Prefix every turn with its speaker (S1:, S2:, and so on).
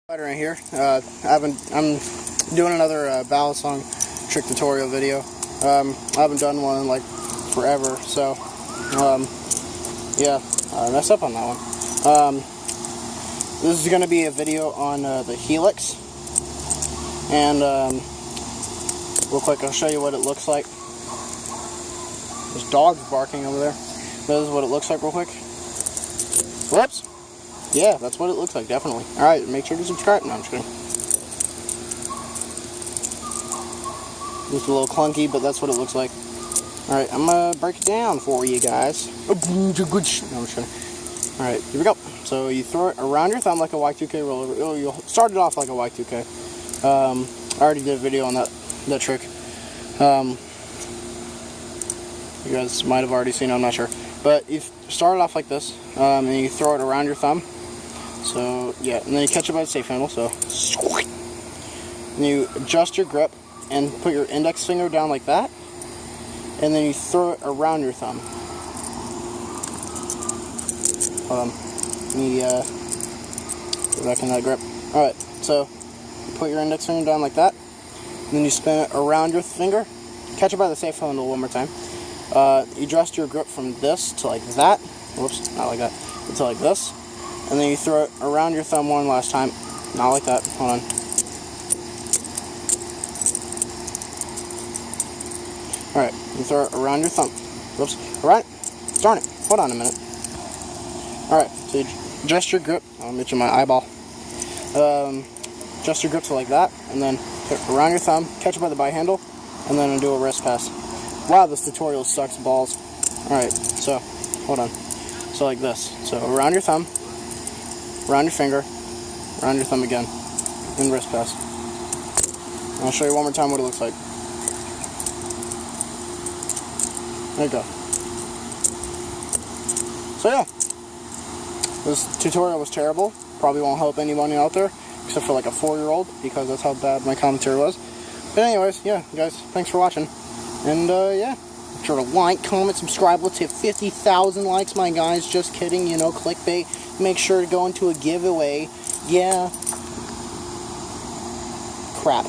S1: Right here. I'm doing another Balisong trick tutorial video. I haven't done one in like forever, so yeah, I messed up on that one. This is going to be a video on the Helix, and real quick I'll show you what it looks like. There's dogs barking over there. This is what it looks like real quick. Whoops! Yeah, that's what it looks like, definitely. Alright, make sure to subscribe. No, I'm just kidding. Just a little clunky, but that's what it looks like. Alright, I'm gonna break it down for you guys. No, I'm just kidding. Alright, here we go. So you throw it around your thumb like a Y2K rollover. Oh, you'll start it off like a Y2K. I already did a video on that trick. You guys might have already seen it, I'm not sure. But you start it off like this, and you throw it around your thumb. So, yeah, and then you catch it by the safe handle, so, and you adjust your grip and put your index finger down like that, and then you throw it around your thumb. Hold on, let me get back in that grip. Alright, so, you put your index finger down like that, and then you spin it around your finger, catch it by the safe handle one more time. You adjust your grip from this to like that, whoops, not like that, but to like this. And then you throw it around your thumb one last time. Not like that. Hold on. Alright, you throw it around your thumb. Whoops. Alright. Darn it. Hold on a minute. Alright, so you adjust your grip. I'll mention my eyeball. Adjust your grip to like that. And then put it around your thumb. Catch it by the by handle. And then do a wrist pass. Wow, this tutorial sucks balls. Alright, so, hold on. So like this. So around your thumb. Around your finger, around your thumb again, and wrist pass. I'll show you one more time what it looks like. There you go. So yeah, this tutorial was terrible. Probably won't help anyone out there, except for like a 4-year-old, because that's how bad my commentary was. But anyways, yeah, guys, thanks for watching. And yeah, make sure to like, comment, subscribe. Let's hit 50,000 likes, my guys. Just kidding, you know, clickbait. Make sure to go into a giveaway. Yeah. Crap.